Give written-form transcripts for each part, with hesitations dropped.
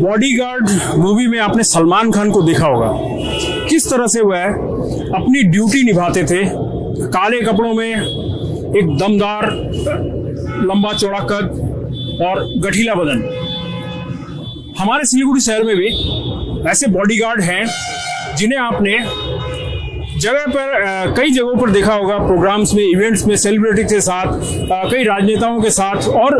Bodyguard movie में आपने सलमान खान को देखा होगा, किस तरह से वह अपनी ड्यूटी निभाते थे। काले कपड़ों में एक दमदार लंबा चौड़ा कद और गठीला बदन। हमारे सिलीगुड़ी शहर में भी ऐसे बॉडीगार्ड हैं जिन्हें आपने जगह पर कई जगहों पर देखा होगा, प्रोग्राम्स में, इवेंट्स में, सेलिब्रिटी के साथ, कई राजनेताओं के साथ और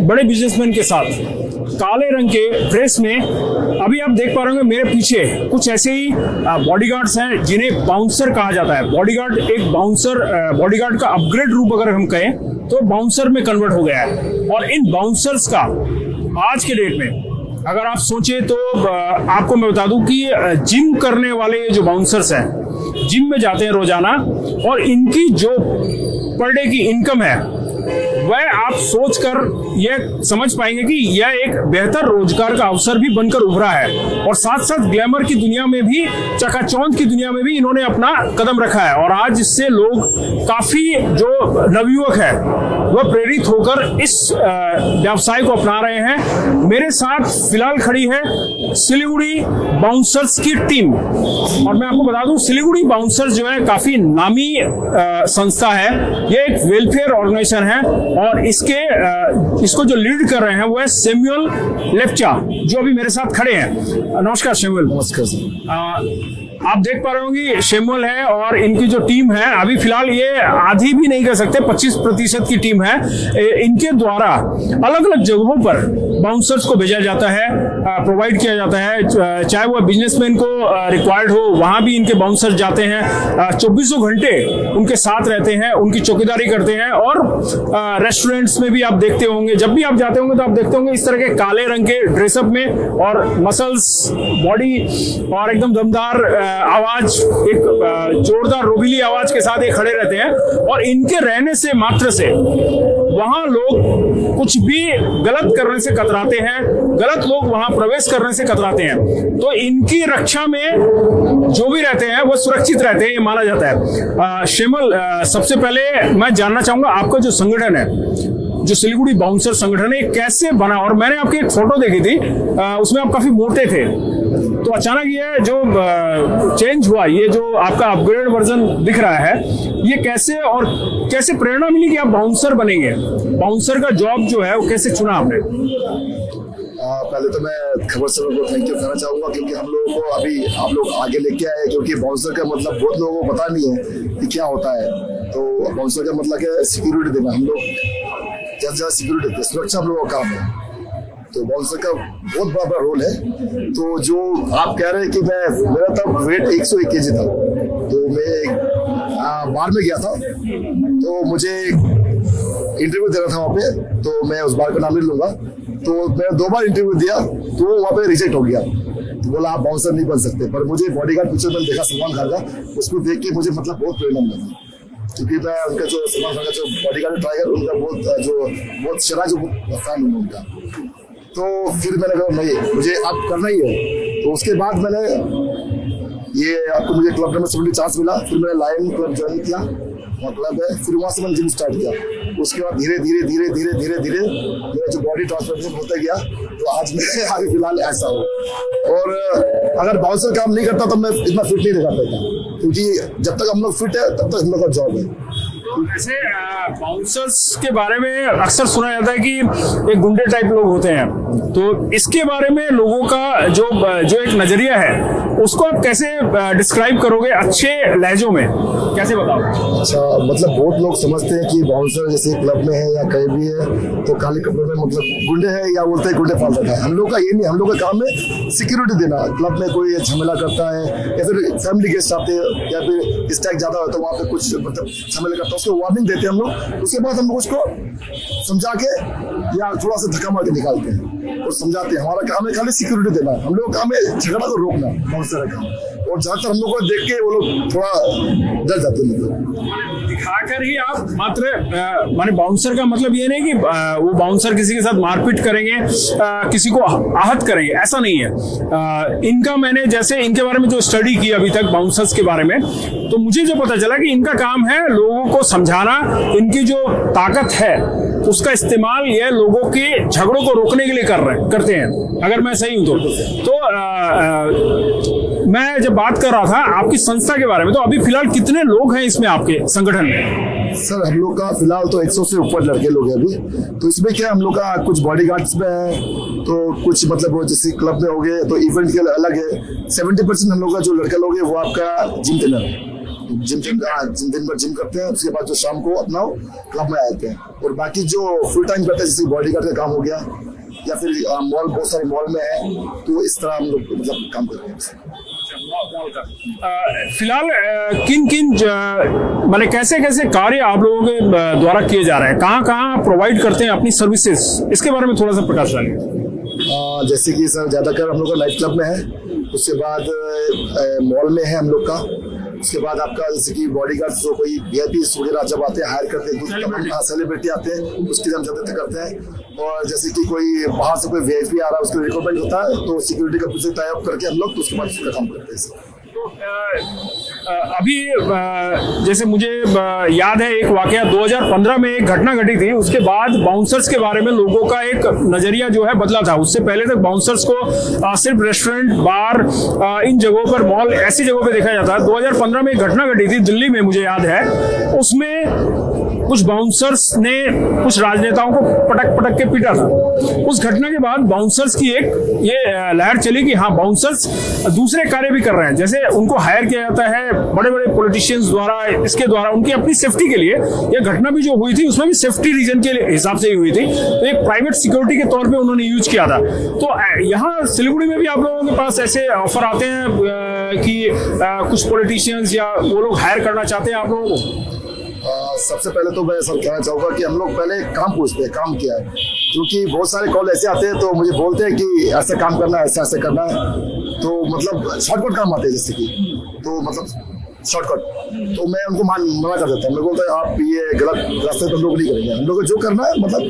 बड़े बिजनेसमैन के साथ काले रंग के ड्रेस में। अभी आप देख पा रहे होंगे मेरे पीछे कुछ ऐसे ही बॉडीगार्ड्स हैं जिन्हें बाउंसर कहा जाता है। बॉडीगार्ड एक बाउंसर, बॉडीगार्ड का अपग्रेड रूप अगर हम कहें तो बाउंसर में कन्वर्ट हो गया है। और इन बाउंसर्स का आज के डेट में अगर आप सोचें तो आपको मैं बता दूं कि जिम करने वाले जो बाउंसर्स हैं, जिम में जाते हैं रोजाना, और इनकी जो पर डे की इनकम है वह आप सोचकर यह समझ पाएंगे कि यह एक बेहतर रोजगार का अवसर भी बनकर उभरा है। और साथ साथ ग्लैमर की दुनिया में भी, चकाचौंध की दुनिया में भी इन्होंने अपना कदम रखा है। और आज इससे लोग काफी, जो नवयुवक है वह प्रेरित होकर इस व्यवसाय को अपना रहे हैं। मेरे साथ फिलहाल खड़ी है सिलीगुड़ी बाउंसर्स की टीम। और मैं आपको बता दूं, सिलीगुड़ी बाउंसर्स जो है काफी नामी संस्था है। ये एक वेलफेयर ऑर्गेनाइजेशन है और इसको जो लीड कर रहे हैं वो है सैमुअल लेप्चा, जो अभी मेरे साथ खड़े हैं। नमस्कार सैमुअल। नमस्कार सर। आप देख पा रहे होंगे सैमुअल है और इनकी जो टीम है, अभी फिलहाल ये आधी भी नहीं कर सकते, 25% की टीम है। इनके द्वारा अलग अलग जगहों पर बाउंसर्स को भेजा जाता है, प्रोवाइड किया जाता है। चाहे वो बिजनेसमैन को रिक्वायर्ड हो, वहां भी इनके बाउंसर्स जाते हैं, 24 घंटे उनके साथ रहते हैं, उनकी चौकीदारी करते हैं। और रेस्टोरेंट्स में भी आप देखते होंगे, जब भी आप जाते होंगे तो आप देखते होंगे इस तरह के काले रंग के ड्रेसअप में, और मसल्स, बॉडी और एकदम दमदार आवाज, एक जोरदार रोबीली आवाज के साथ ये खड़े रहते हैं। और इनके रहने से मात्र से वहां लोग कुछ भी गलत करने से कतराते हैं, गलत लोग वहां प्रवेश करने से कतराते हैं। तो इनकी रक्षा में जो भी रहते हैं वो सुरक्षित रहते हैं, ये माना जाता है। सैमुअल, सबसे पहले मैं जानना चाहूंगा आपका जो संगठन है, जो सिलीगुड़ी बाउंसर संगठन है, कैसे बना? और मैंने आपकी एक फोटो देखी थी, उसमें आप काफी मोटे थे, तो अचानक ये जो चेंज हुआ, ये जो आपका अपग्रेड वर्जन दिख रहा है, ये कैसे और कैसे प्रेरणा मिली कि आप बाउंसर बनेंगे? बाउंसर का जॉब जो है वो कैसे चुना आपने? पहले तो मैं खबर सर को थैंक यू कहना चाहूँगा, क्योंकि हम लोगों को अभी आप लोग आगे लेके आए, क्योंकि बाउंसर का मतलब बहुत लोगों को पता नहीं है कि क्या होता है। तो बाउंसर का मतलब क्या है? सिक्योरिटी देना। हम लोग ज़्यादा सिक्योरिटी देते, सुरक्षा हम लोगों का काम है। तो बाउंसर का बहुत बड़ा रोल है। तो जो आप कह रहे हैं कि मेरा तब वेट 101 kg था, तो मैं बार में गया था, तो मुझे इंटरव्यू देना था वहाँ पे, तो मैं उस बार का नाम नहीं लूंगा। तो मैं 2 बार इंटरव्यू दिया, तो वहाँ पे रिजेक्ट हो गया। तो बोला आप बाउंसर नहीं बन सकते। पर मुझे बॉडीगार्ड पिक्चर मैंने देखा सलमान खान का, उसको देख के मुझे मतलब बहुत प्रेरणा मिला, क्योंकि मैं उनका जो सलमान खान का जो बॉडीगार्ड ट्राइगर, उनका बहुत शरा जो फैन हूँ उनका। तो फिर मैंने कहा नहीं, मुझे अब करना ही है। तो उसके बाद मैंने ये आपको मुझे क्लब नंबर 70 चांस मिला। फिर मैंने लायन क्लब ज्वाइन किया, वहाँ क्लब है। फिर वहाँ से मैंने जिम स्टार्ट किया। उसके बाद धीरे धीरे मेरा जो बॉडी ट्रांसफॉर्मेशन होता गया, तो आज मैं आगे फिलहाल ऐसा हूँ। और अगर बाउंसर काम नहीं करता तो मैं इतना फिट नहीं रह पाता, क्योंकि जब तक हम लोग फिट है तब तक हम लोग का जॉब है। वैसे बाउंसर्स के बारे में अक्सर सुना जाता है कि एक गुंडे टाइप लोग होते हैं, तो इसके बारे में लोगों का जो एक नजरिया है उसको आप कैसे डिस्क्राइब करोगे अच्छे लहजों में, कैसे बताओ? अच्छा, मतलब बहुत लोग समझते हैं कि बाउंसर जैसे क्लब में है या कहीं भी है तो काले कपड़े में मतलब गुंडे है, या बोलते हैं गुंडे पालता है। हम लोग का ये नहीं, हम लोग का काम है सिक्योरिटी देना। क्लब में कोई झमेला करता है या फिर फैमिली गेस्ट आते हैं या फिर स्टैक ज्यादा होता है, वहाँ पे कुछ मतलब झमेला करता है, उसको वार्निंग देते हैं हम लोग। उसके बाद हम लोग उसको समझा के या थोड़ा सा धक्का मार के निकालते हैं और समझाते हैं। हमारा काम है खाली सिक्योरिटी देना, हम लोग का काम है झगड़ा को रोकना, बाउंसर का काम। और ज्यादातर हम लोग को देख के वो लोग थोड़ा डर जाते हैं। दिखाकर ही आप मात्र माने बाउंसर का मतलब ये नहीं कि वो बाउंसर किसी के साथ मारपीट करेंगे, किसी को आहत करेंगे, ऐसा नहीं है। इनका मैंने जैसे इनके बारे में जो स्टडी की अभी तक बाउंसर्स के बारे में, तो मुझे जो पता चला कि इनका काम है लोगों को समझाना, इनकी जो ताकत है उसका इस्तेमाल ये लोगों के झगड़ों को रोकने के लिए करते हैं, अगर मैं सही हूं तो मैं जब बात कर रहा था आपकी संस्था के बारे में, तो अभी फिलहाल कितने लोग हैं इसमें आपके संगठन में? सर हम लोग का फिलहाल तो 100 से ऊपर लड़के लोग हैं अभी। तो इसमें क्या हम लोग का कुछ बॉडीगार्ड्स में है, तो कुछ मतलब वो जैसे क्लब में हो गए, तो इवेंट के अलग है। 70% हम लोग का जो लड़का लोग है वो आपका जिम ट्रेनर है, जिम दिन भर जिम करते हैं, उसके बाद जो शाम को अपना क्लब में आते हैं। और बाकी जो फुल टाइम करते हैं जैसे बॉडीगार्ड का काम हो गया, या फिर मॉल, बहुत सारे मॉल में है, तो इस तरह हम लोग मतलब काम कर रहे हैं। फिलहाल किन किन मतलब कैसे कैसे कार्य आप लोगों के द्वारा किए जा रहे हैं, कहाँ कहाँ प्रोवाइड करते हैं अपनी सर्विसेज, इसके बारे में थोड़ा सा प्रकाश डालिए। जैसे कि सर ज़्यादातर हम लोग का नाइट क्लब में है, उसके बाद मॉल में है हम लोग का, उसके बाद आपका जैसे कि बॉडीगार्ड्स जो कोई वीआईपी वगैरह जब आते हैं हायर करते हैं, सेलिब्रिटी आते हैं उसकी हम ज्यादातर करते हैं। और जैसे कि कोई बाहर से कोई वीआईपी आ रहा है, उसका रिक्रूटमेंट होता है, तो सिक्योरिटी का कुछ टाई अप करके हम लोग तो उसके बाद उसका काम करते हैं। अभी जैसे मुझे याद है एक वाकया 2015 में एक घटना घटी थी, उसके बाद बाउंसर्स के बारे में लोगों का एक नजरिया जो है बदला था। उससे पहले तक बाउंसर्स को सिर्फ रेस्टोरेंट, बार, इन जगहों पर, मॉल, ऐसी जगहों पे देखा जाता है। 2015 में एक घटना घटी थी दिल्ली में, मुझे याद है, उसमें कुछ बाउंसर्स ने कुछ राजनेताओं को पटक के पीटा था। उस घटना के बाद बाउंसर्स की एक ये लहर चली कि हाँ, बाउंसर्स दूसरे कार्य भी कर रहे हैं, जैसे उनको हायर किया जाता है बड़े बड़े पॉलिटिशियंस द्वारा, इसके द्वारा उनकी अपनी सेफ्टी के लिए। ये घटना भी जो हुई थी उसमें भी सेफ्टी रीजन के हिसाब से ही हुई थी, तो एक प्राइवेट सिक्योरिटी के तौर पे उन्होंने यूज किया था। तो यहाँ सिलीगुड़ी में भी आप लोगों के पास ऐसे ऑफर आते हैं कि कुछ पॉलिटिशियंस या वो लोग हायर करना चाहते हैं आप लोगों को? सबसे पहले तो मैं सर कहना चाहूँगा कि हम लोग पहले काम पूछते हैं, काम किया है, क्योंकि बहुत सारे कॉल ऐसे आते हैं तो मुझे बोलते हैं कि ऐसे काम करना है, ऐसे करना है, तो मतलब शॉर्टकट काम आते हैं जैसे कि, तो मतलब शॉर्टकट, तो मैं उनको मना कर देता हूँ। मैं बोलता है आप ये गलत रास्ते पर लोग नहीं करेंगे, हम लोग को जो करना है, मतलब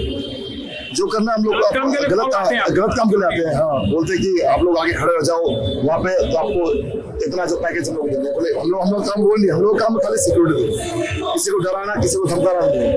जो करना है हम लोग गलत काम के लिए आते हैं। हाँ, बोलते हैं कि आप लोग आगे खड़े हो जाओ वहाँ पे, तो आपको इतना जो पैकेज हम लोग देंगे। बोले हम लोग काम बोल नहीं, हम लोग काम खाली सिक्योरिटी दो, किसी को डराना, किसी को धमकाना नहीं,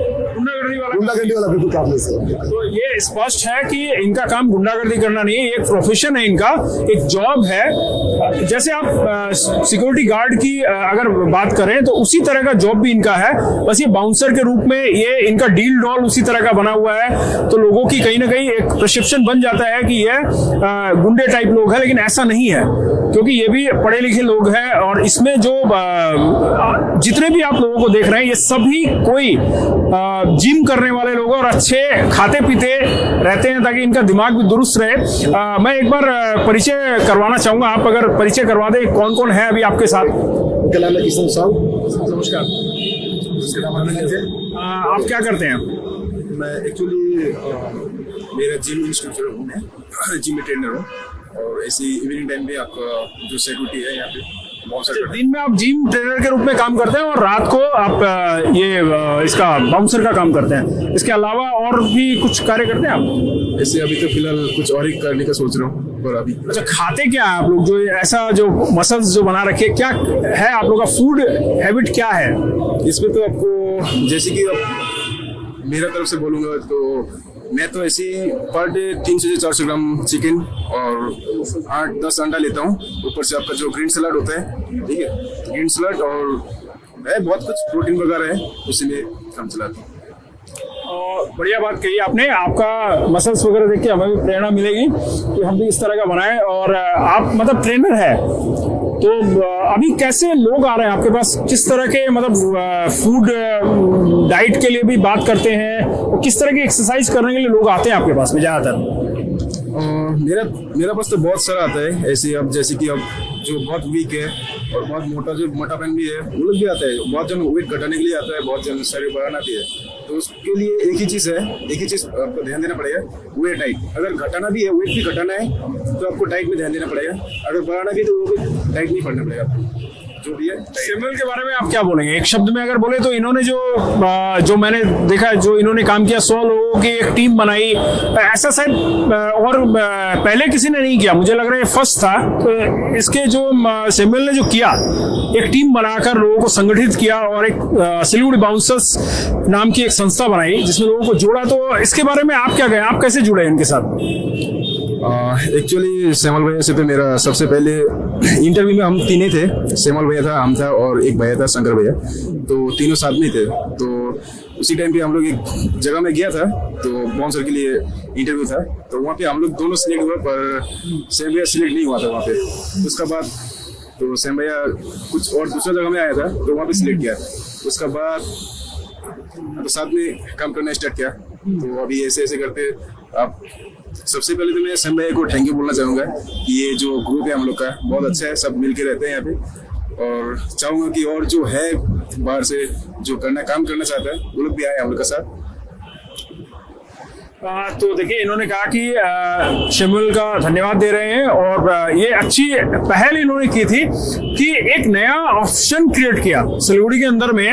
गुंडागर्दी वाला बिल्कुल काम नहीं सर। तो ये स्पष्ट है कि इनका काम गुंडागर्दी करना नहीं है, एक प्रोफेशन है इनका, एक जॉब है। जैसे आप सिक्योरिटी गार्ड की अगर बात करें तो उसी तरह का जॉब भी इनका है, बस ये बाउंसर के रूप में ये इनका डील डॉल उसी तरह का बना हुआ है, तो लोगों की कहीं ना कहीं एक परसेप्शन बन जाता है कि ये गुंडे टाइप लोग हैं, लेकिन ऐसा नहीं है, क्योंकि ये भी पढ़े लिखे लोग हैं। और इसमें जो जितने भी आप लोगों को देख रहे हैं, ये सभी कोई जिम करने वाले लोग और अच्छे खाते पीते रहते हैं, ताकि इनका दिमाग भी दुरुस्त रहे। मैं एक बार परिचय करवाना चाहूंगा, आप अगर परिचय करवा दें, कौन कौन है अभी आपके साथ? किशन साहब, नमस्कार। आप क्या करते हैं? मैं एक्चुअली मेरा जिम इंस्ट्रक्टर हूँ, मैं जिम ट्रेनर हूँ, और ऐसी इवनिंग टाइम पे आपका जो सिक्योरिटी है यहाँ पे दिन में आप जिम ट्रेनर के रूप में काम करते हैं और रात को आप ये इसका बाउंसर का काम करते हैं। इसके अलावा और भी कुछ कार्य करते हैं आप? ऐसे अभी तो फिलहाल कुछ और ही करने का सोच रहा हूँ, पर अभी। अच्छा, खाते क्या है आप लोग, जो ऐसा जो मसल्स जो बना रखे, क्या है आप लोग का फूड हैबिट क्या है? इसमें तो आपको जैसे कि अब मेरा तरफ से बोलूँगा तो मैं तो ऐसे ही पर डे 300 से 400 ग्राम चिकन और 8-10 अंडा लेता हूँ। ऊपर से आपका जो ग्रीन सलाद होता है, ठीक है, ग्रीन सलाद और बहुत कुछ प्रोटीन वगैरह है, उसी में काम चलाता हूँ। बढ़िया बात कही आपने, आपका मसल्स वगैरह देख के हमें भी प्रेरणा मिलेगी कि हम भी इस तरह का बनाएं। और आप मतलब ट्रेनर है, तो अभी कैसे लोग आ रहे हैं आपके पास, किस तरह के मतलब फूड डाइट के लिए भी बात करते हैं, और किस तरह की एक्सरसाइज करने के लिए लोग आते हैं आपके पास में ज़्यादातर? मेरा पास तो बहुत सारा आता है ऐसे। अब जैसे कि अब जो बहुत वीक है और बहुत मोटा, जो मोटापन भी है, वो लोग भी आता है। बहुत जन वेट घटाने के लिए आता है, बहुत जन शरीर बढ़ाना भी है। तो उसके लिए एक ही चीज़ आपको ध्यान देना पड़ेगा, वो है डाइट। अगर घटाना भी है, वेट भी घटाना है, तो आपको डाइट में ध्यान देना पड़ेगा। अगर बढ़ाना भी है तो वो भी डाइट नहीं पढ़ना पड़ेगा आपको। जो भी है। शिमल के बारे में आप क्या बोलेंगे एक शब्द में अगर बोले तो? इन्होंने जो मैंने देखा, जो इन्होंने काम किया, 100 लोगों की एक टीम बनाई, ऐसा शायद और पहले किसी ने नहीं किया, मुझे लग रहा है फर्स्ट था। तो इसके जो शिमल ने जो किया, एक टीम बनाकर लोगों को संगठित किया और एक सिलीगुड़ी बाउंसर्स नाम की एक संस्था बनाई जिसमें लोगों को जोड़ा। तो इसके बारे में आप क्या कहें, आप कैसे जुड़े इनके साथ? एक्चुअली सेमल भैया से तो मेरा सबसे पहले इंटरव्यू में हम तीन ही थे। सेमल भैया था, हम था और एक भैया था शंकर भैया, तो तीनों साथ में थे। तो उसी टाइम पे हम लोग एक जगह में गया था, तो बाउंसर के लिए इंटरव्यू था, तो वहाँ पे हम लोग दोनों सिलेक्ट हुए, पर सेम भैया सिलेक्ट नहीं हुआ था वहाँ पे। उसका बाद तो सेम भैया कुछ और दूसरा जगह में आया था, तो वहाँ पे सिलेक्ट किया। उसका बाद तो साथ में काम करना स्टार्ट किया। तो अभी ऐसे ऐसे करते आप, सबसे पहले तो मैं सेम भैया को थैंक यू बोलना चाहूँगा कि ये जो ग्रुप है हम लोग का बहुत अच्छा है, सब मिल के रहते हैं यहाँ पे। और चाहूँगा कि और जो है बाहर से जो काम करना चाहता है वो लोग भी आए हम लोग के साथ। तो देखिए, इन्होंने कहा कि शिमल का धन्यवाद दे रहे हैं और ये अच्छी पहल इन्होंने की थी कि एक नया ऑप्शन क्रिएट किया सिलीगुड़ी के अंदर में।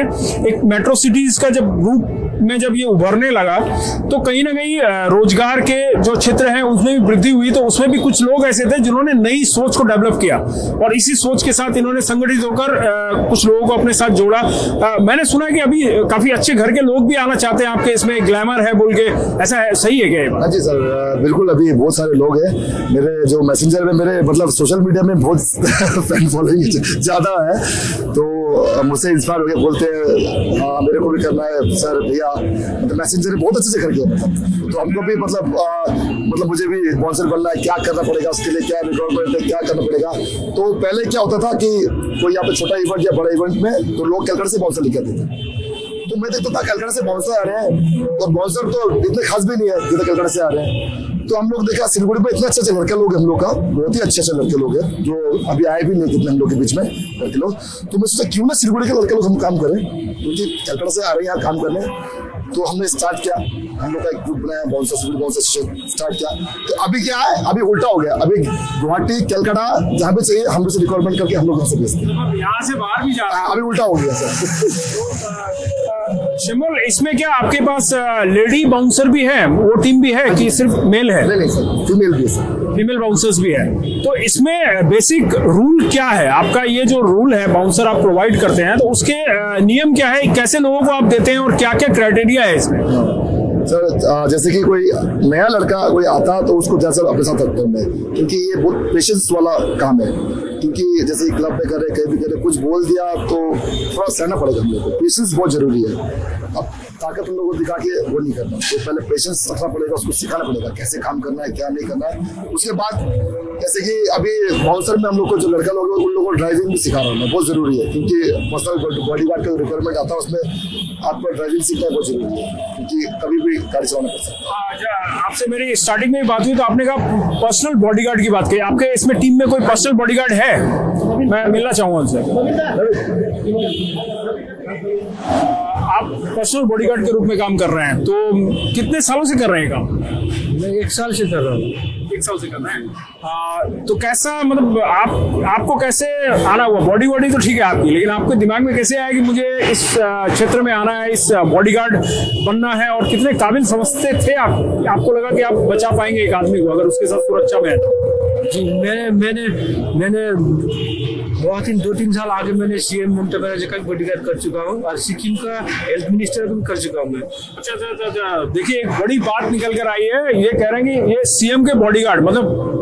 एक मेट्रो सिटीज का जब रूप में जब ये उभरने लगा तो कहीं ना कहीं रोजगार के जो क्षेत्र हैं उसमें भी वृद्धि हुई। तो उसमें भी कुछ लोग ऐसे थे जिन्होंने नई सोच को डेवलप किया और इसी सोच के साथ इन्होंने संगठित होकर कुछ लोगों को अपने साथ जोड़ा। मैंने सुना है कि अभी काफी अच्छे घर के लोग भी आना चाहते हैं आपके इसमें, ग्लैमर है बोल के, ऐसा है, सही है क्या? हाँ जी सर, बिल्कुल। अभी बहुत सारे लोग हैं मेरे जो मैसेंजर में, मेरे मतलब सोशल मीडिया में बहुत फैन फॉलोइंग ज्यादा है, तो मुझसे इंस्पायर हो गए, बोलते हैं हाँ मेरे को भी करना है सर भैया। तो मैसेंजर बहुत अच्छे से कर गया, मतलब तो हमको भी मतलब मुझे भी बाउंसर बनना है, क्या करना पड़ेगा उसके लिए, क्या रिक्वायरमेंट है, क्या करना पड़ेगा। तो पहले क्या होता था कि कोई यहाँ पे छोटा इवेंट या बड़ा इवेंट में तो लोग कलकत्ता से बाउंसर लेके आते थे, तो मैं देखता था कलकत्ता से बाउंसर आ रहे हैं और बाउंसर तो इतने खास भी नहीं है जितने कलकत्ता से आ रहे हैं। तो हम लोग देखा सिलीगुड़ी में इतने अच्छे लड़के लोग हैं, हम लोग का बहुत ही अच्छे लड़के लोग हैं जो अभी आए भी नहीं कितने हम लोग के बीच में लड़के लोग। तो मैं सोचा क्यों ना सिलीगुड़ी के लड़के लोग हम काम करें, क्योंकि कलकत्ता से आ रहे हैं यहाँ काम करने। तो हमने स्टार्ट किया, हम लोग का एक ग्रुप बनाया, बाउंसर स्टार्ट किया। तो अभी क्या है, अभी उल्टा हो गया, अभी गुवाहाटी कलकत्ता जहाँ पे चाहिए हम लोग से रिक्वायरमेंट करके हम लोग यहाँ से भेजते हैं, यहाँ से बाहर भी जा रहा है। अभी उल्टा हो गया सर। शिमल, इसमें क्या आपके पास लेडी बाउंसर भी है, वो टीम भी है कि सिर्फ मेल है? नहीं सर, फीमेल भी है सर, फीमेल बाउंसर्स भी है। तो इसमें बेसिक रूल क्या है आपका? ये जो रूल है बाउंसर आप प्रोवाइड करते हैं, तो उसके नियम क्या है, कैसे लोगों को आप देते हैं और क्या क्या क्राइटेरिया है इसमें? सर जैसे कि कोई नया लड़का कोई आता तो उसको जैसा अपने साथ रखता हूँ मैं, क्योंकि ये बहुत पेशेंस वाला काम है। क्योंकि जैसे क्लब में करे, कहीं भी करे, कुछ बोल दिया तो थोड़ा सहना पड़ेगा हम लोग को। पेशेंस बहुत जरूरी है। अब ताकत हम लोगों को दिखा के वो नहीं करना, तो पहले पेशेंस रखना पड़ेगा, उसको सिखाना पड़ेगा कैसे काम करना है, क्या नहीं करना है। उसके बाद जैसे कि अभी बाउंसर में हम लोग को जो लड़का लोग उन लोगों को ड्राइविंग भी सिखा रहा हूँ, बहुत जरूरी है। क्योंकि पर्सनल बॉडीगार्ड का रिक्वायरमेंट आता है, उसमें आपको ड्राइविंग सीखना बहुत जरूरी है, क्योंकि कभी भी गाड़ी चलाना पड़ सकता है। आपसे मेरी स्टार्टिंग में बात हुई तो आपने कहा पर्सनल बॉडीगार्ड की बात की। आपके इसमें टीम में कोई पर्सनल बॉडीगार्ड है? मैं मिलना चाहूंगा उनसे। आप पर्सनल बॉडीगार्ड के रूप में काम कर रहे हैं, तो कितने सालों से कर रहे हैं काम? मैं 1 साल से कर रहा हूँ। 1 साल से कर रहे हैं। तो कैसा, मतलब आपको कैसे आना हुआ? बॉडी तो ठीक है आपकी, लेकिन आपके दिमाग में कैसे आया कि मुझे इस क्षेत्र में आना है, इस बॉडीगार्ड बनना है? और कितने काबिल समझते थे आप, आपको लगा कि आप बचा पाएंगे एक आदमी को अगर उसके साथ सुरक्षा में है तो? जी, मैंने बहुत ही 2-3 साल आगे मैंने सीएम ममता बनर्जी का बॉडीगार्ड कर चुका हूँ और सिक्किम का हेल्थ मिनिस्टर भी कर चुका हूँ मैं। अच्छा। देखिए, एक बड़ी बात निकल कर आई है, ये कह रहे हैं कि ये सीएम के बॉडीगार्ड, मतलब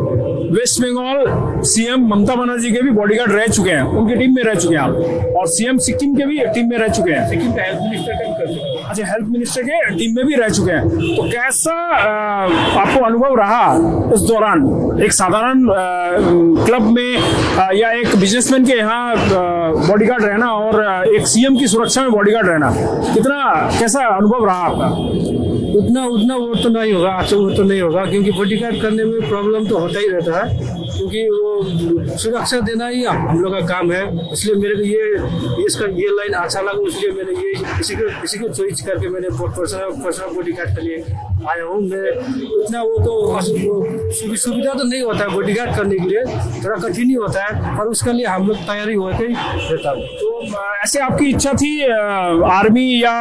वेस्ट बंगाल सीएम ममता बनर्जी के भी बॉडीगार्ड रह चुके हैं, उनकी टीम में रह चुके हैं आप, और सीएम सिक्किम के भी टीम में रह चुके हैं, सिक्किम का हेल्थ मिनिस्टर का भी कर चुके हैं। अच्छा, हेल्थ मिनिस्टर के टीम में भी रह चुके हैं। तो कैसा आपको अनुभव रहा इस दौरान एक साधारण क्लब में या एक बिजनेसमैन के यहाँ बॉडीगार्ड रहना और एक सीएम की सुरक्षा में बॉडीगार्ड रहना, कैसा अनुभव रहा आपका? उतना वो तो नहीं होगा, अच्छा वो तो नहीं होगा, क्योंकि बॉडीगार्ड करने में प्रॉब्लम तो होता ही रहता है, क्योंकि वो सुरक्षा देना ही हम लोग का काम है। इसलिए मेरे को ये लाइन अच्छा लगा, इसलिए मैंने ये इसी को चॉइस करके मैंने पर्सनल बॉडीगार्ड के लिए आया हूँ। मैं उतना वो तो सुविधा तो नहीं होता है बॉडीगार्ड करने के लिए, थोड़ा कठिन ही होता है, पर उसके लिए हम लोग तैयारी होकर ही रहता हूँ। तो ऐसे आपकी इच्छा थी आर्मी या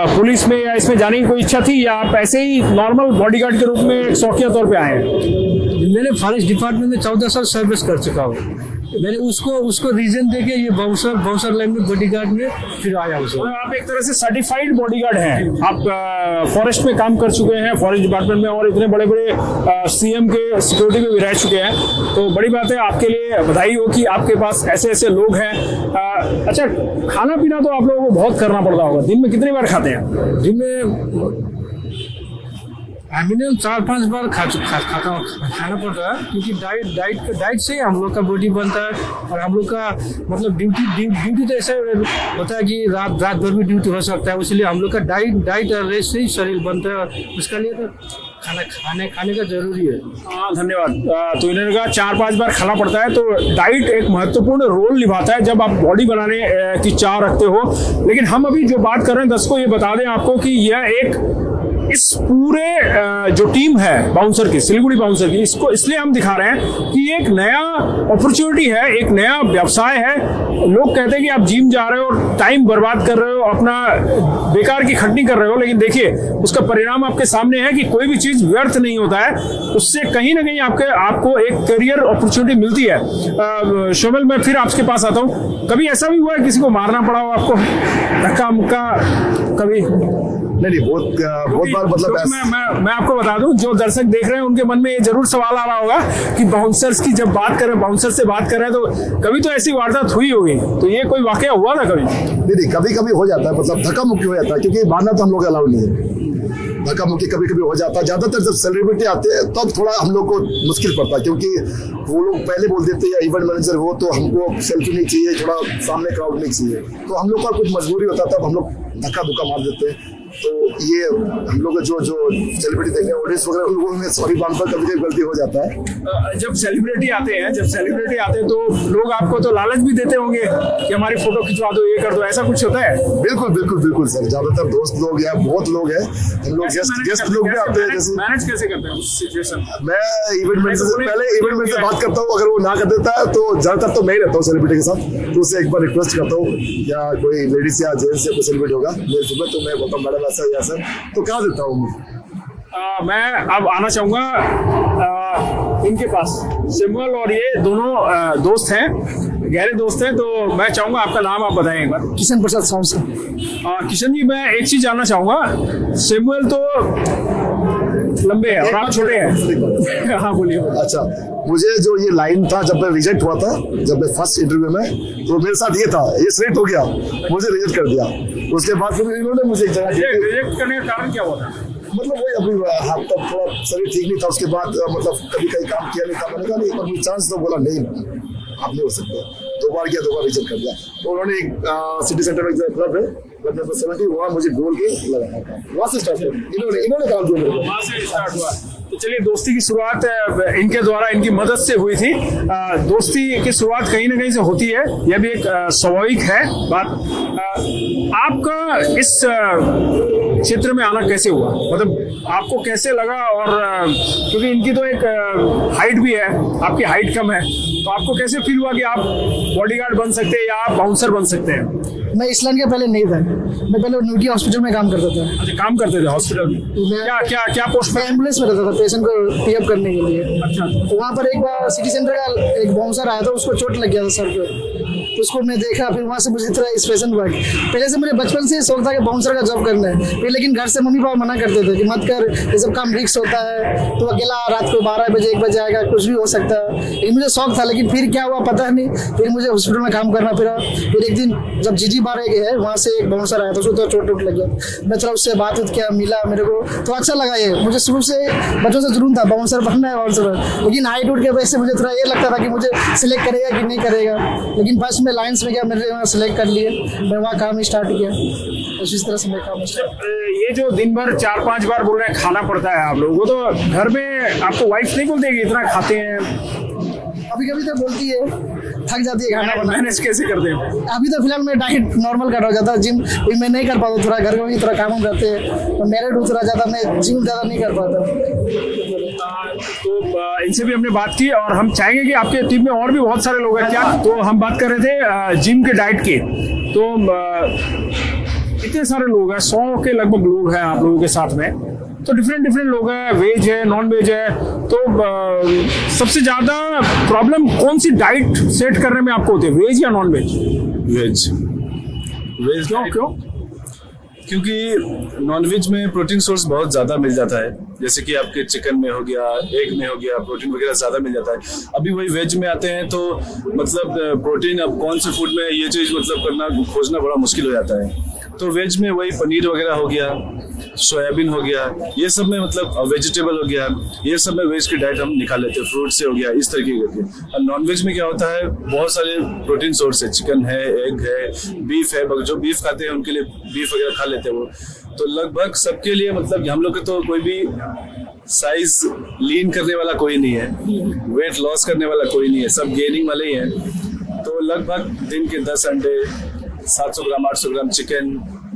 पुलिस में या इसमें जाने की कोई इच्छा थी, या आप ऐसे ही नॉर्मल बॉडीगार्ड के रूप में शौकिया तौर पे आए हैं? मैंने फॉरेस्ट डिपार्टमेंट में 14 साल सर्विस कर चुका हूँ। मैंने उसको रीजन देके ये बाउंसर लाइन में बॉडीगार्ड में फिर आया हूँ। आप एक तरह से सर्टिफाइड बॉडीगार्ड हैं। आप फॉरेस्ट में काम कर चुके हैं, फॉरेस्ट डिपार्टमेंट में, और इतने बड़े बड़े सीएम के सिक्योरिटी में भी रह चुके हैं, तो बड़ी बात है। आपके लिए बधाई हो कि आपके पास ऐसे ऐसे लोग हैं। अच्छा, खाना पीना तो आप लोगों को बहुत करना पड़ता होगा। दिन में कितनी बार खाते हैं? दिन में मिनिमम 4-5 बार खाना पड़ता है, क्योंकि डाइट से ही हम लोग का बॉडी बनता है। और हम लोग का मतलब ड्यूटी तो ऐसा होता है कि रात भर भी ड्यूटी हो सकता है, इसलिए हम लोग का डाइट और रेस्ट से ही शरीर बनता है। उसके लिए तो खाने का जरूरी है। हाँ, धन्यवाद। तो इन्होंने कहा 4-5 बार खाना पड़ता है, तो डाइट एक महत्वपूर्ण रोल निभाता है जब आप बॉडी बनाने की चाह रखते हो। लेकिन हम अभी जो बात कर रहे हैं, दर्शकों ये बता दें आपको कि यह एक इस पूरे जो टीम है बाउंसर की, सिलीगुड़ी बाउंसर की, इसको इसलिए हम दिखा रहे हैं कि एक नया अपॉर्चुनिटी है, एक नया व्यवसाय है। लोग कहते हैं कि आप जिम जा रहे हो, टाइम बर्बाद कर रहे हो, अपना बेकार की खटनी कर रहे हो, लेकिन देखिए उसका परिणाम आपके सामने है कि कोई भी चीज व्यर्थ नहीं होता है। उससे कहीं ना कहीं आपको एक करियर अपॉर्चुनिटी मिलती है। शोमल, मैं फिर आपके पास आता हूँ। कभी ऐसा भी हुआ है किसी को मारना पड़ा हो आपको, धक्का मुक्का कभी? नहीं, बहुत बार मतलब मैं आपको बता दूं, जो दर्शक देख रहे हैं उनके मन में ये जरूर सवाल आ रहा होगा कि बाउंसर्स की जब बात कर रहे हैं, बाउंसर से बात कर रहे हैं, तो कभी तो ऐसी वारदात हुई होगी। तो ये कोई वाकया हुआ था कभी? नहीं, कभी कभी हो जाता है, मतलब धक्का मुक्की हो जाता है, क्योंकि मारना तो हम लोग अलाउड नहीं है। धक्का मुक्की कभी कभी हो जाता है। ज्यादातर जब सेलिब्रिटी आते हैं तब थोड़ा हम लोग को मुश्किल पड़ता है, क्योंकि वो लोग पहले बोल देते हैं या इवेंट मैनेजर हो तो हमको सेल्फी नहीं चाहिए, थोड़ा सामने क्राउड नहीं चाहिए, तो हम लोग का कुछ मजबूरी होता है, तब हम लोग धक्का धुक्का मार देते हैं। तो ये हम लोग जो सेलिब्रिटी देखने ऑडियंस वगैरह उन लोगों में सॉरी बात पर कभी गलती हो जाता है। जब सेलिब्रिटी आते हैं तो लोग आपको तो लालच भी देते होंगे कि हमारी फोटो खिंचवा दो, ये कर दो, ऐसा कुछ होता है? बिल्कुल सर, ज्यादातर दोस्त लोग या बहुत लोग हैं, हम लोग गेस्ट लोग भी आते हैं। जैसे मैनेज कैसे करते हैं उस सिचुएशन? मैं इवेंट मैनेजर से पहले इवेंट मैनेजर से बात करता हूँ, अगर वो ना कर देता है तो ज्यादातर तो मैं ही रहता हूँ सेलिब्रिटी के साथ, तो उससे एक बार रिक्वेस्ट करता हूँ या कोई लेडीज या जेंट्स या कोई सेलिब्रिटी होगा मेरे सुबह, तो मैं बोलता हूँ मैडम ऐसा या सर, तो कहा देता हूँ। मैं अब आना चाहूंगा इनके पास। सिमुअल और ये दोनों दोस्त हैं, गहरे दोस्त हैं, तो मैं चाहूंगा आपका नाम आप बताएं एक बार। किशन प्रसाद साउंड। किशन जी, मैं एक चीज जानना चाहूंगा। सिमुअल तो लंबे हैं और आप छोटे हैं। हाँ, बोलिए। अच्छा, मुझे जो ये लाइन था जब मैं रिजेक्ट हुआ था, जब मैं फर्स्ट इंटरव्यू में, तो मेरे साथ ये था, ये सिलेक्ट हो गया, मुझे रिजेक्ट कर दिया। उसके बाद फिर इन्होंने मुझे एक जगह रिजेक्ट करने का कारण क्या हुआ था? मतलब वही अभी हाथ तक थोड़ा शरीर ठीक नहीं था, उसके बाद मतलब कभी कहीं काम किया नहीं था, मैंने कहा नहीं, पर मुझे चांस तो बोला नहीं आप नहीं हो सकते, 2 बार किया, 2 बार रिजेक्ट कर दिया। तो उन्होंने एक सिटी सेंटर में एक क्लब है, क्लब नंबर 70, वहाँ मुझे बोल के लगाया था, वहाँ से स्टार्ट किया इन्होंने काम किया मेरे को, वहाँ से स्टार्ट हुआ। तो चलिए, दोस्ती की शुरुआत इनके द्वारा, इनकी मदद से हुई थी। दोस्ती की शुरुआत कहीं ना कहीं से होती है, यह भी एक स्वाभाविक है बात। आपका इस क्षेत्र में आना कैसे हुआ, मतलब आपको कैसे लगा? और क्योंकि इनकी तो एक हाइट भी है, आपकी हाइट कम है, तो आपको कैसे फील हुआ कि आप बॉडीगार्ड बन सकते हैं या आप बाउंसर बन सकते हैं? मैं इसलैंड के पहले नहीं था, मैं पहले न्यूटी हॉस्पिटल में काम करता था। अच्छा, काम करते थे हॉस्पिटल में? क्या पोस्ट मैं एम्बुलेंस में रहता था पेशेंट को टी अप करने के लिए। अच्छा। तो वहाँ पर एक बार सिटी सेंटर का एक बाउंसर आया था, उसको चोट लग गया था सर पे, तो उसको मैं देखा, फिर वहाँ से मुझे थोड़ा इंस्पिरेशन हुआ। पहले से मुझे बचपन से शौक था कि बाउंसर का जॉब करना है, फिर लेकिन घर से मम्मी पापा मना करते थे कि मत कर, ये सब काम रिस्क होता है, तो अकेला रात को 12 बजे 1 बजे आएगा, कुछ भी हो सकता है। लेकिन मुझे शौक था, लेकिन फिर क्या हुआ पता नहीं, फिर मुझे हॉस्पिटल में काम करना पड़ा। फिर एक दिन जब जीजी बारे के है, वहाँ से एक बाउंसर आया था, उसको तो चोट लग गया, मैं थोड़ा उससे बात किया, मिला, मेरे को तो अच्छा लगा। ये मुझे शुरू से बच्चों से जुनून था बाउंसर बनना है, बाउंसर, लेकिन हाइट उठ के वजह से मुझे थोड़ा ये लगता था कि मुझे सिलेक्ट करेगा कि नहीं करेगा। लेकिन फर्स्ट में लाइन्स में गया, मेरे वहाँ सिलेक्ट कर लिए, मैं वहाँ काम स्टार्ट किया, इस तरह से मैं काम स्टार्ट। ये जो दिन भर 4-5 बार बोल रहे हैं खाना पड़ता है आप लोगों को, तो घर में आपको वाइफ नहीं बोलती है कि इतना खाते हैं? कभी कभी तो बोलती है, थक जाती है खाना बनाने। मैनेज कैसे करते हैं? अभी तो फिलहाल मैं डाइट नॉर्मल कर रहा हूँ, ज़्यादा जिम भी मैं नहीं कर पाता, थोड़ा घर में भी थोड़ा काम करते हैं, मैरिड हूँ, थोड़ा ज़्यादा मैं जिम ज़्यादा नहीं कर पाता। तो इनसे भी हमने बात की और हम चाहेंगे कि आपके टीम में और भी बहुत सारे लोग हैं क्या। तो हम बात कर रहे थे जिम के डाइट की। तो इतने सारे लोग हैं, 100 के लगभग लोग हैं आप लोगों के साथ में, तो डिफरेंट लोग हैं, वेज है, नॉन वेज है। तो सबसे ज्यादा प्रॉब्लम कौन सी डाइट सेट करने में आपको होती है, वेज या नॉन वेज? वेज क्यों? क्योंकि नॉनवेज में प्रोटीन सोर्स बहुत ज़्यादा मिल जाता है, जैसे कि आपके चिकन में हो गया, एग में हो गया, प्रोटीन वगैरह ज़्यादा मिल जाता है। अभी वही वेज में आते हैं तो मतलब प्रोटीन अब कौन से फूड में ये चीज़ मतलब करना खोजना बड़ा मुश्किल हो जाता है। तो वेज में वही पनीर वगैरह हो गया, सोयाबीन हो गया, ये सब में मतलब वेजिटेबल हो गया, ये सब में वेज की डाइट हम निकाल लेते हैं, फ्रूट से हो गया, इस तरीके करके। और नॉन वेज में क्या होता है, बहुत सारे प्रोटीन सोर्स है, चिकन है, एग है, बीफ है, जो बीफ खाते हैं उनके लिए बीफ वगैरह खा लेते हैं वो। तो लगभग सबके लिए मतलब हम लोग के तो कोई भी साइज लीन करने वाला कोई नहीं है, वेट लॉस करने वाला कोई नहीं है, सब गेनिंग वाले ही हैं। तो लगभग दिन के 10 अंडे, 700 ग्राम 800 ग्राम चिकन,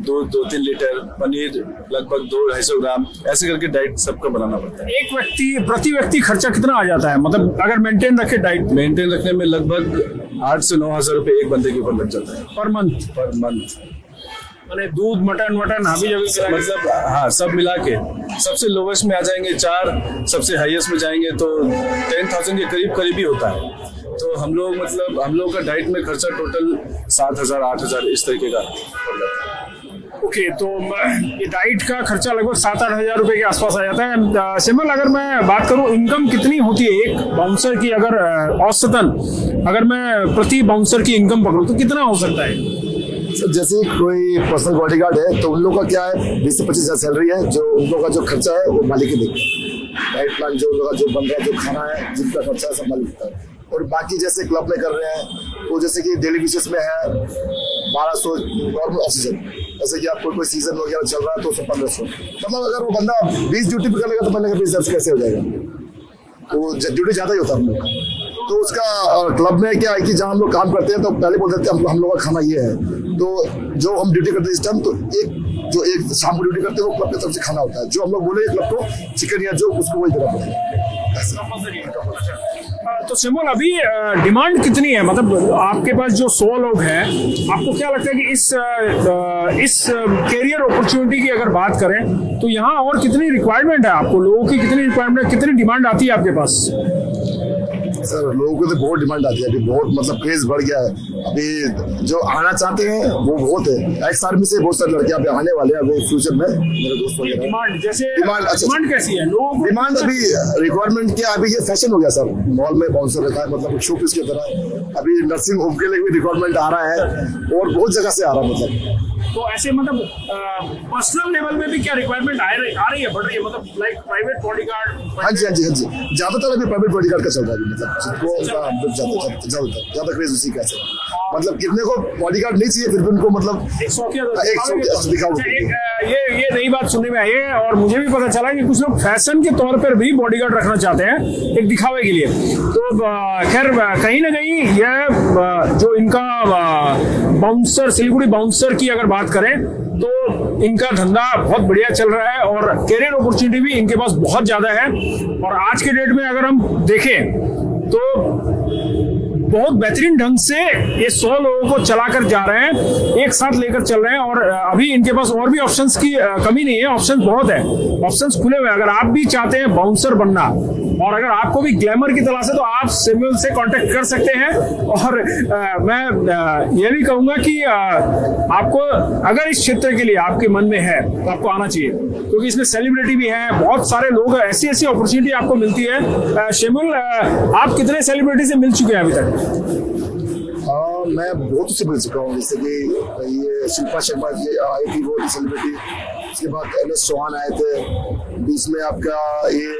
दूध 2-3 लीटर, पनीर लगभग 200-250 ग्राम, ऐसे करके डाइट सबका बनाना पड़ता है। एक प्रति व्यक्ति खर्चा कितना आ जाता है, मतलब अगर मेंटेन रखे डाइट? मेंटेन रखने में लगभग 8 से 9 हज़ार रुपये एक बंदे के ऊपर लग जाता है पर मंथ। मैंने दूध, मटन हाबी जाबी मतलब हाँ सब मिला के सबसे लोवेस्ट में आ जाएंगे 4, सबसे हाईएस्ट में जाएंगे तो 10,000 के करीब ही होता है। तो हम लोग का डाइट में खर्चा टोटल 7,000-8,000 इस तरीके का पड़ जाता है। ओके, तो ये डाइट का खर्चा लगभग 7-8 हज़ार रुपए के आसपास आ जाता है। सिमल, अगर मैं बात करूं इनकम कितनी होती है एक बाउंसर की, अगर औसतन अगर मैं प्रति बाउंसर की इनकम पकड़ूं तो कितना हो सकता है? सर जैसे कोई पर्सनल बॉडीगार्ड है तो उन लोगों का क्या है, 20 से 25 हज़ार सैलरी है, जो उन लोगों का जो खर्चा है वो मालिक ही देखता है। डाइट प्लान जो उन लोगों का जो बन रहा है, जो खाना है, जिनका खर्चा है सब मालिक देखता है। और बाकी जैसे क्लब में कर रहे हैं तो जैसे कि डेली बेसिस में है 1200 नॉर्मल ऑफ सीजन, जैसे कि आप कोई सीजन वगैरह चल रहा है तो उसमें 1500। मतलब अगर वो बंदा 20 ड्यूटी पे करेगा तो महीने का 20,000 कैसे हो जाएगा, तो ड्यूटी ज़्यादा ही होता है हम लोग का। तो उसका क्लब में क्या है कि जहाँ हम लोग काम करते हैं तो पहले बोल देते हैं हम लोग का खाना ये है, तो जो हम ड्यूटी करते हैं इस टाइम तो एक शाम को ड्यूटी करते हैं वो क्लब की तरफ से खाना होता है, जो हम लोग बोले क्लब को चिकन या जो उसको वही देना पड़ेगा। तो सिमोन, अभी डिमांड कितनी है, मतलब आपके पास जो 100 लोग हैं, आपको क्या लगता है कि इस कैरियर अपॉर्चुनिटी की अगर बात करें तो यहाँ और कितनी रिक्वायरमेंट है, आपको लोगों की कितनी रिक्वायरमेंट, कितनी डिमांड आती है आपके पास? सर लोगों को तो बहुत डिमांड आती है अभी, बहुत मतलब क्रेज बढ़ गया है अभी, जो आना चाहते हैं वो बहुत है। एक्स आर्मी से बहुत सारे लड़के अभी आने वाले हैं अभी फ्यूचर में, मेरे दोस्त वगैरह। डिमांड अच्छा, डिमांड कैसी है लोगों? डिमांड अभी रिक्वायरमेंट क्या, अभी ये फैशन हो गया सर, मॉल में बाउंसर रहता है, मतलब शो पीस की तरह। अभी नर्सिंग होम के लिए भी रिक्वायरमेंट आ रहा है और बहुत जगह से आ रहा है। मतलब तो ऐसे मतलब पर्सनल लेवल में भी क्या रिक्वायरमेंट आ रही है, बढ़ रही है, मतलब लाइक प्राइवेट बॉडीगार्ड? हाँ जी ज्यादातर अभी प्राइवेट बॉडीगार्ड का चल रहा है, मतलब ज्यादा क्रेज उसी का है। मतलब कितने को बॉडीगार्ड नहीं चाहिए फिर भी उनको मतलब एक दिखाओ। ये नई बात सुनने में आई है और मुझे भी पता चला कि कुछ लोग फैशन के तौर पर भी बॉडीगार्ड रखना चाहते हैं एक दिखावे के लिए। तो खैर कहीं ना कहीं यह जो इनका बाउंसर, सिलीगुड़ी बाउंसर की अगर बात करें तो इनका धंधा बहुत बढ़िया चल रहा है और कैरियर अपॉर्चुनिटी भी इनके पास बहुत ज्यादा है। और आज के डेट में अगर हम देखें तो बहुत बेहतरीन ढंग से ये 100 लोगों को चलाकर जा रहे हैं, एक साथ लेकर चल रहे हैं। और अभी इनके पास और भी ऑप्शंस की कमी नहीं है, ऑप्शंस बहुत है, ऑप्शंस खुले हुए हैं। अगर आप भी चाहते हैं बाउंसर बनना और अगर आपको भी ग्लैमर की तलाश है तो आप सिमल से कांटेक्ट कर सकते हैं। और मैं ये भी कहूंगा कि आपको अगर इस क्षेत्र के लिए आपके मन में है तो आपको आना चाहिए, क्योंकि इसमें सेलिब्रिटी भी है, बहुत सारे लोग, ऐसी अपॉर्चुनिटी आपको मिलती है। शिमुल, आप कितने सेलिब्रिटी से मिल चुके हैं अभी तक? मैं बहुत से मिल चुका हूँ, जैसे कि ये शिल्पा शर्मा जी आई थी, वो सेलिब्रिटी। उसके बाद MS चौहान आए थे, बीच में आपका ये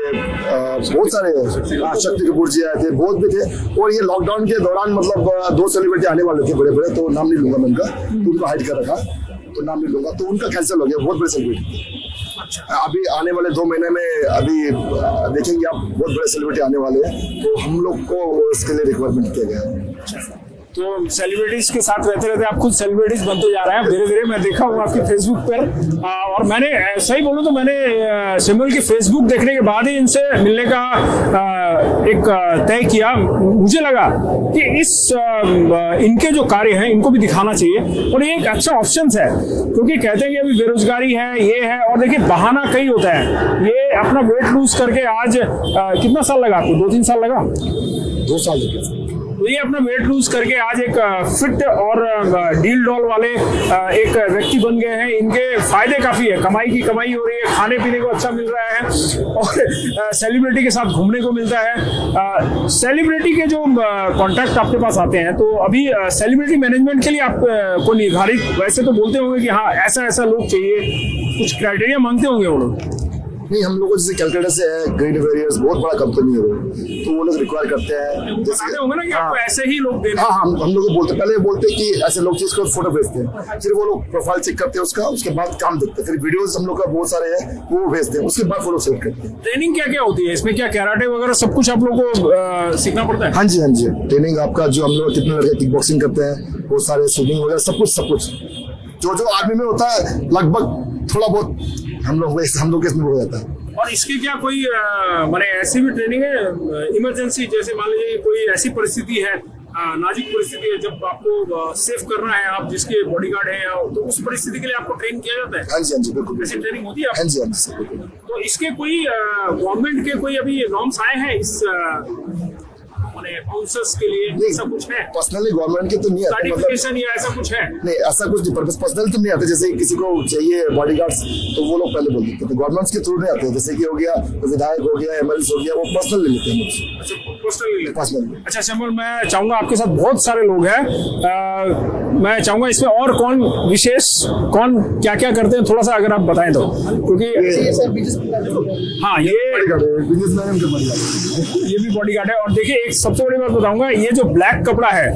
बहुत सारे शक्ति कपूर जी आए थे, बहुत भी थे। और ये लॉकडाउन के दौरान मतलब 2 सेलिब्रिटी आने वाले थे बड़े बड़े, तो नाम नहीं लूंगा मैं उनका, तो उनको हाइड कर रखा, तो नाम नहीं लूंगा, तो उनका कैंसिल हो गया, बहुत बड़े सेलिब्रिटी। अभी आने वाले 2 महीने में अभी देखेंगे आप, बहुत बड़े सेलिब्रिटी आने वाले हैं, तो हम लोग को इसके लिए रिक्वायरमेंट किया गया है। तो सेलिब्रिटीज के साथ रहते रहते आप खुद सेलिब्रिटीज बनते जा रहे हैं धीरे धीरे। मैं देखा हूँ आपकी फेसबुक पर, और मैंने सही बोलूँ तो मैंने सिमल की फेसबुक देखने के बाद ही इनसे मिलने का एक तय किया। मुझे लगा कि इनके जो कार्य हैं इनको भी दिखाना चाहिए, और ये एक अच्छा ऑप्शन है, क्योंकि कहते हैं कि अभी बेरोजगारी है, ये है, और देखिए बहाना कई होता है। ये अपना वेट लूज करके आज कितना साल लगा आपको? 2-3 साल लगा? 2 साल लगे। तो ये अपना वेट लूज करके आज एक फिट और डील डॉल वाले एक व्यक्ति बन गए हैं। इनके फायदे काफी है, कमाई की कमाई हो रही है, खाने पीने को अच्छा मिल रहा है, और सेलिब्रिटी के साथ घूमने को मिलता है। सेलिब्रिटी के जो कॉन्ट्रैक्ट आपके पास आते हैं, तो अभी सेलिब्रिटी मैनेजमेंट के लिए आप को निर्धारित वैसे तो बोलते होंगे कि हाँ ऐसा ऐसा लोग चाहिए, कुछ क्राइटेरिया मांगते होंगे वो लोग? नहीं, हम लोग को जैसे कैलकाटा से है, ग्रीन वेरियर्स बहुत बड़ा कंपनी है वो, तो वो लोग रिक्वायर करते हैं जैसे होंगे ना कि आपको ऐसे ही लोग देना। हाँ, हम लोग बोलते, पहले बोलते कि ऐसे लोग चीज को फोटो भेजते हैं, फिर वो लोग प्रोफाइल चेक करते हैं उसके बाद काम देखते हैं, फिर वीडियोस हम लोग का बहुत सारे हैं वो भेजते हैं, उसके बाद फोटो सेलेक्ट करते हैं। ट्रेनिंग क्या क्या होती है इसमें? क्या कराटे वगैरह सब कुछ आप लोग को सीखना पड़ता है? हाँ जी, ट्रेनिंग आपका, जो हम लोग कितने लड़के किक बॉक्सिंग करते हैं, बहुत सारे स्विमिंग वगैरह सब कुछ जो आर्मी में होता है लगभग थोड़ा बहुत हम लोग के इसमें हो जाता है। और इसकी क्या कोई माने ऐसी भी ट्रेनिंग है इमरजेंसी, जैसे मान लीजिए कोई ऐसी परिस्थिति है, नाजुक परिस्थिति है, जब आपको सेव करना है, आप जिसके बॉडीगार्ड हैं, तो उस परिस्थिति के लिए आपको ट्रेन किया जाता है? हाँ जी, बिल्कुल। ऐसी ट्रेनिंग होती है? हाँ जी, बिल्कुल। तो इसके कोई गवर्नमेंट के कोई अभी नॉर्म्स आए हैं इस बाउंसर्स के लिए? ऐसा कुछ है पर्सनली गवर्नमेंट के तो नहीं आते, सर्टिफिकेशन या ऐसा कुछ है? नहीं, ऐसा कुछ नहीं, पर्सनल तो नहीं आते। जैसे किसी को चाहिए बॉडीगार्ड्स, तो वो लोग पहले बोल देते हैं, गवर्नमेंट्स के थ्रू नहीं आते। जैसे कि हो गया विधायक हो गया, एमएलए हो गया, वो पर्सनल ले लेते हैं। अच्छा, पर्सनल। अच्छा सिमल, मैं चाहूंगा आपके साथ बहुत सारे लोग हैं, मैं चाहूंगा इसमें और कौन क्या क्या करते हैं, थोड़ा सा अगर आप बताएं तो, क्योंकि हाँ ये भी बॉडीगार्ड है। और देखिए एक सबसे बड़ी बात बताऊंगा, ये जो ब्लैक कपड़ा है,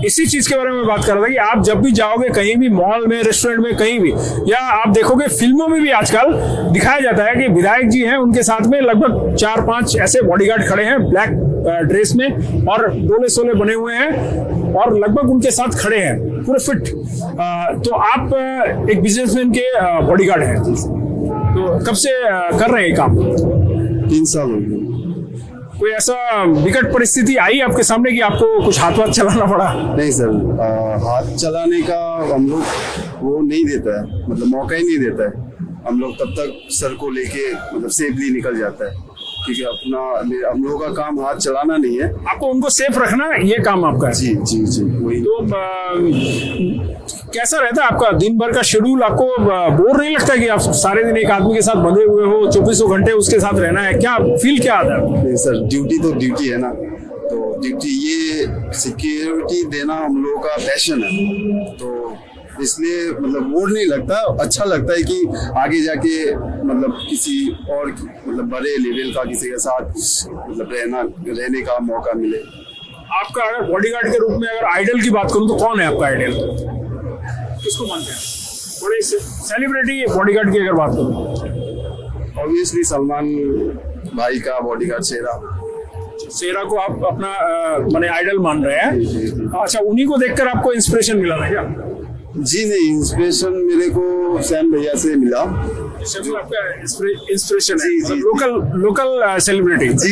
इसी चीज के बारे में बात कर रहा था कि आप जब भी जाओगे कहीं भी, मॉल में, रेस्टोरेंट में, कहीं भी, या आप देखोगे फिल्मों में भी आजकल दिखाया जाता है कि विधायक जी हैं, उनके साथ में लगभग 4-5 ऐसे बॉडीगार्ड खड़े हैं ब्लैक ड्रेस में, और डोले सोले बने हुए हैं, और लगभग उनके साथ खड़े हैं पूरे फिट। तो आप एक बिजनेसमैन के बॉडीगार्ड हैं, तो कब से कर रहे हैं काम? 3 साल हो गए। कोई ऐसा विकट परिस्थिति आई आपके सामने कि आपको कुछ हाथ चलाना पड़ा? नहीं सर, हाथ चलाने का हम लोग वो नहीं देता है, मतलब मौका ही नहीं देता है। हम लोग तब तक सर को लेके मतलब सेफली निकल जाता है, क्योंकि हम लोगों का काम हाथ चलाना नहीं है, आपको उनको सेफ रखना, ये काम आपका है। जी वही। तो कैसा रहता है आपका दिन भर का शेड्यूल? आपको बोर नहीं लगता कि आप सारे दिन एक आदमी के साथ बंधे हुए हो, 24 घंटे उसके साथ रहना है? क्या फील क्या आता है? नहीं सर, ड्यूटी तो ड्यूटी है ना, तो ड्यूटी, ये सिक्योरिटी देना हम लोगों का पैशन है, तो इसलिए मतलब बोर नहीं लगता, अच्छा लगता है कि आगे जाके मतलब किसी और मतलब बड़े लेवल का किसी के साथ मतलब रहने का मौका मिले। आपका अगर बॉडीगार्ड के रूप में अगर आइडल की बात करूं तो कौन है आपका आइडल? किसको मानते हैं? बड़े सेलिब्रिटी बॉडीगार्ड की अगर बात करूं, ऑब्वियसली सलमान भाई का बॉडीगार्ड शेरा को आप अपना माने आइडल मान रहे हैं? अच्छा, उन्हीं को देखकर आपको इंस्पिरेशन मिला था क्या? जी नहीं, इंस्पिरेशन मेरे को सैम भैया से मिला। आपका इंस्पिरेशन है लोकल सेलिब्रिटी? जी,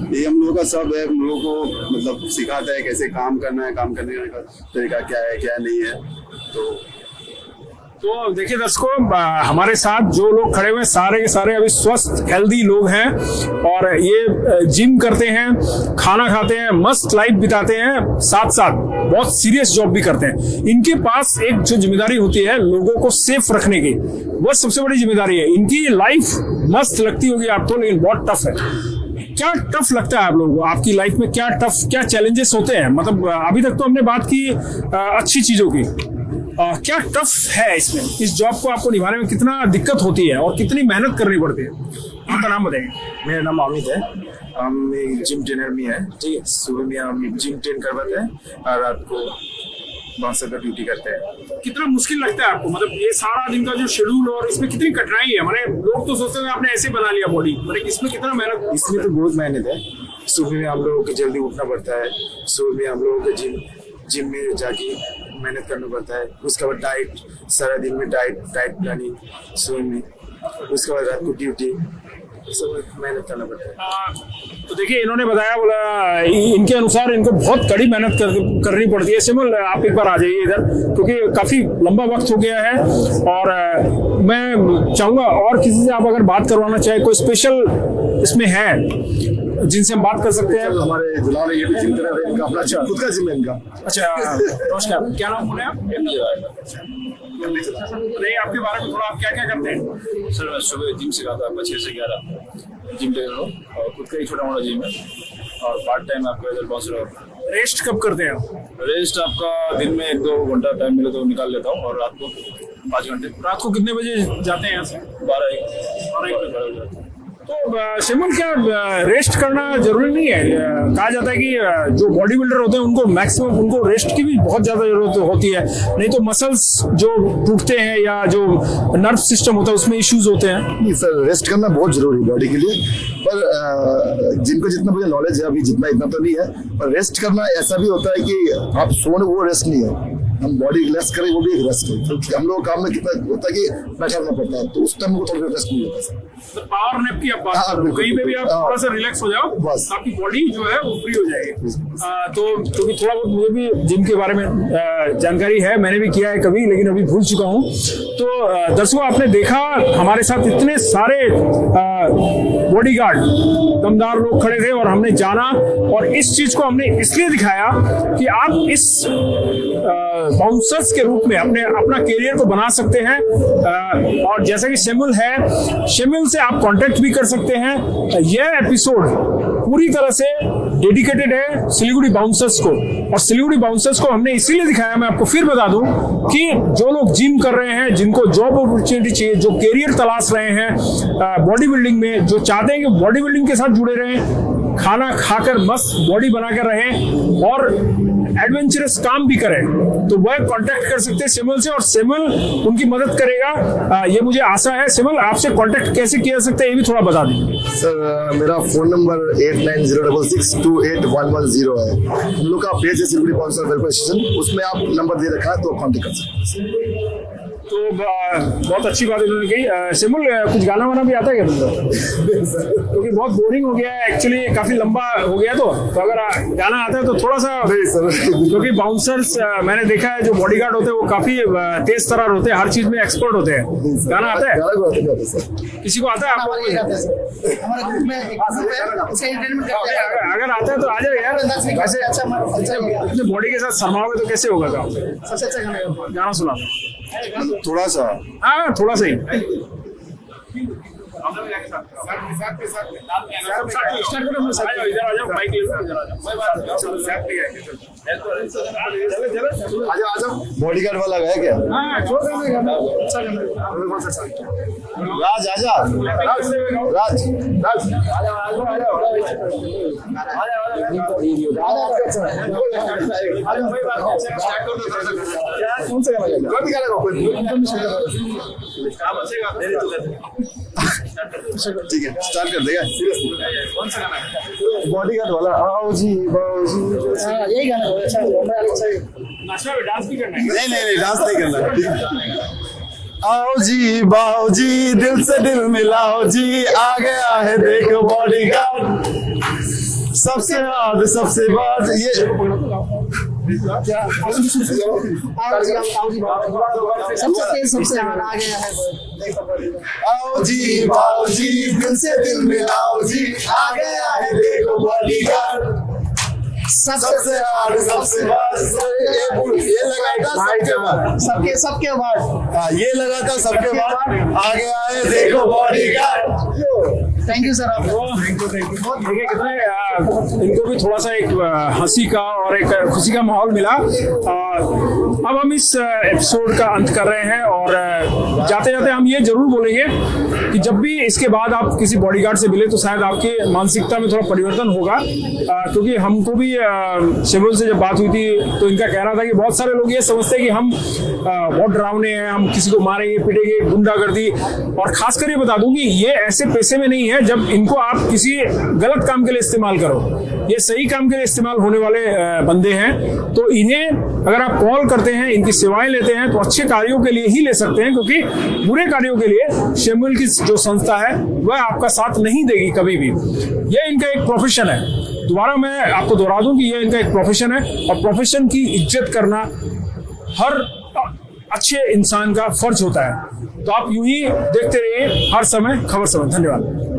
ये हम लोगों का सब है, हम लोगों को मतलब सिखाता है कैसे काम करना है, काम करने का तरीका क्या है, क्या नहीं है। तो देखिए दर्शकों, हमारे साथ जो लोग खड़े हुए हैं सारे के सारे अभी स्वस्थ हेल्दी लोग हैं, और ये जिम करते हैं, खाना खाते हैं, मस्त लाइफ बिताते हैं, साथ साथ बहुत सीरियस जॉब भी करते हैं। इनके पास एक जो जिम्मेदारी होती है लोगों को सेफ रखने की, वो सबसे बड़ी जिम्मेदारी है। इनकी लाइफ मस्त लगती होगी आपको, लेकिन बहुत टफ है। क्या टफ लगता है आप लोगों को आपकी लाइफ में? क्या चैलेंजेस होते हैं? मतलब अभी तक तो हमने बात की अच्छी चीजों की, क्या टफ है इसमें? इस जॉब को आपको निभाने में कितना दिक्कत होती है और कितनी मेहनत करनी पड़ती है? आपका नाम बताइए। मेरा नाम अमित है, हम एक जिम ट्रेनर भी है। ठीक है, सुबह में हम जिम ट्रेन करवाते हैं और रात को बाउंसर का ड्यूटी करते हैं। कितना मुश्किल लगता है आपको, मतलब ये सारा दिन का जो शेड्यूल और इसमें कितनी कठिनाई है? मतलब लोग तो सोचते हैं आपने ऐसे बना लिया बॉडी, मतलब इसमें कितना मेहनत? इसमें तो बहुत मेहनत है। सुबह में हम लोगों को जल्दी उठना पड़ता है, सुबह में हम लोगों को जिम में जाके मेहनत करना पड़ता है। उसके बाद डाइट, सारा दिन में डाइट प्लानिंग सुबह में, उसके बाद रात को ड्यूटी, सब मेहनत करना पड़ता है। तो देखिए इन्होंने बताया, बोला इनके अनुसार इनको बहुत कड़ी मेहनत करनी पड़ती है। सिमल आप एक बार आ जाइए इधर, क्योंकि काफी लंबा वक्त हो गया है और मैं चाहूंगा और किसी से आप अगर बात करवाना चाहे, कोई स्पेशल इसमें है जिनसे हम बात कर सकते हैं? हमारे जुलान ये भी जिम कर रहे हैं, इनका अपना खुद का जिम है इनका। अच्छा, नमस्कार, क्या नाम बोले आप? नहीं, आपके बारे में थोड़ा, आप क्या क्या करते हैं? सर मैं सुबह जिम सिखाता हूँ, 6 से 11 जिम ट्रेनर हूँ और खुद का ही छोटा मोटा जिम है और पार्ट टाइम आपका इधर बाउंसर। रेस्ट कब करते हैं आप? रेस्ट आपका दिन में 1-2 घंटा टाइम मिले तो निकाल लेता हूँ और रात को 5 घंटे। रात को कितने बजे जाते हैं यहाँ से? 12-1 बजे। तो सिमल, क्या रेस्ट करना जरूरी नहीं है? कहा जाता है कि जो बॉडी बिल्डर होते हैं उनको मैक्सिमम उनको रेस्ट की भी बहुत ज्यादा जरूरत होती है, नहीं तो मसल्स जो टूटते हैं या जो नर्व सिस्टम होता है उसमें इश्यूज होते हैं। नहीं सर, रेस्ट करना बहुत जरूरी है बॉडी के लिए, पर जिनको जितना मुझे नॉलेज है अभी, इतना तो नहीं है, पर रेस्ट करना ऐसा भी होता है कि आप सोने, वो रेस्ट नहीं है। हम बॉडी रिलैक्स करें, वो भी एक रेस्ट है, क्योंकि हम लोग काम में कितना होता है कि बैठा रहना पड़ता है, तो उस टाइम को थोड़ा रेस्ट नहीं होता है। तो पावर नैप की आप बात हाँ, करो, कहीं पे भी आप थोड़ा सा रिलैक्स हो जाओ, बस आपकी बॉडी जो है वो फ्री हो जाएगी। तो क्योंकि थोड़ा बहुत मुझे भी जिम के बारे में जानकारी है, मैंने भी किया है कभी, लेकिन अभी भूल चुका हूँ। तो दर्शकों, आपने देखा हमारे साथ इतने सारे बॉडीगार्ड दमदार लोग खड़े थे और हमने जाना, और इस चीज को हमने इसलिए दिखाया कि आप इस बाउंसर्स के रूप में अपना करियर को बना सकते हैं। और जैसा कि शिमुल है, शिमुल से आप कांटेक्ट भी कर सकते हैं। यह एपिसोड पूरी तरह से डेडिकेटेड है सिलीगुड़ी बाउंसर्स को, और सिलीगुड़ी बाउंसर्स को हमने इसीलिए दिखाया, मैं आपको फिर बता दूं, कि जो लोग जिम कर रहे हैं, जिनको जॉब अपॉर्चुनिटी चाहिए, जो करियर तलाश रहे हैं बॉडी बिल्डिंग में, जो चाहते हैं कि बॉडी बिल्डिंग के साथ जुड़े रहें, खाना खाकर मस्त बॉडी बनाकर रहें और एडवेंचरस काम भी करें, तो वह कांटेक्ट कर सकते हैं सिमल से, और सिमल उनकी मदद करेगा, ये मुझे आशा है। सिमल, आपसे कांटेक्ट कैसे किया सकते हैं ये भी थोड़ा बता दीजिए। सर, मेरा फोन नंबर 8906628110 है। हम लोग का पेज है सिलीगुड़ी बाउंसर वेलफेयर एसोसिएशन, उसमें आप नंबर दे रखा है, तो कांटेक्ट कर सकते हैं। तो बहुत अच्छी बात इन्होंने कही। सिमल, कुछ गाना वाना भी आता है क्या तुमको? क्योंकि बहुत बोरिंग हो गया है एक्चुअली, काफी लंबा हो गया, तो अगर गाना आता है तो थोड़ा सा, क्योंकि बाउंसर्स मैंने देखा है जो बॉडीगार्ड होते हैं वो काफी तेज तरार होते हैं, हर चीज में एक्सपर्ट होते हैं। गाना आता है? किसी को आता है? आपको अगर आता है तो आ जाओ यार। वैसे अपने बॉडी के साथ शर्माओगे तो कैसे होगा काम? सबसे अच्छा गाना सुना थोड़ा सा, हाँ थोड़ा सा ही। बॉडीगार्ड वाला है क्या? राज, आजा राज, कौन सा ठीक है, स्टार्ट कर देगा। बॉडीगार्ड वाला, आओ जी यही गाना अच्छा है। डांस भी करना है? नहीं, डांस नहीं करना। आओ जी बाओ जी, दिल से दिल मिलाओ जी, आ गया है देखो बॉडीगार्ड, सबसे हार्ड सबसे बाज, ये सबसे तेज सबसे हार्ड आ गया है। आओ जी बाओ जी, दिल से दिल मिलाओ जी, आ गया है देखो बॉडीगार्ड, सबसे हार्ड सबसे बाज, ये लगा था सबके बाद ये लगा था सबके बाद, आ गया है देखो बॉडीगार्ड। थैंक यू सर आप थैंक यू देखिए कितने इनको भी थोड़ा सा एक हंसी का और एक खुशी का माहौल मिला। अब हम इस एपिसोड का अंत कर रहे हैं और जाते जाते हम ये जरूर बोलेंगे कि जब भी इसके बाद आप किसी बॉडीगार्ड से मिले तो शायद आपके मानसिकता में थोड़ा परिवर्तन होगा, क्योंकि हमको भी शेमुल से जब बात हुई थी तो इनका कहना था कि बहुत सारे लोग ये समझते हैं कि हम बहुत डरावने हैं, हम किसी को मारेंगे पीटेंगे, गुंडागर्दी। और खासकर ये बता दूं कि ये ऐसे पैसे में नहीं है जब इनको आप किसी गलत काम के लिए इस्तेमाल करो, ये सही काम के लिए इस्तेमाल होने वाले बंदे हैं। तो इन्हें अगर आप कॉल करते हैं, इनकी सेवाएं लेते हैं तो अच्छे कार्यों के लिए ही ले सकते हैं, क्योंकि बुरे कार्यों के लिए शेमुल की जो संस्था है वह आपका साथ नहीं देगी कभी भी। यह इनका एक प्रोफेशन है। दोबारा मैं आपको दोहरा दूं कि यह इनका एक प्रोफेशन है और प्रोफेशन की इज्जत करना हर अच्छे इंसान का फर्ज होता है। तो आप यूं ही देखते रहिए हर समय खबर समय। धन्यवाद।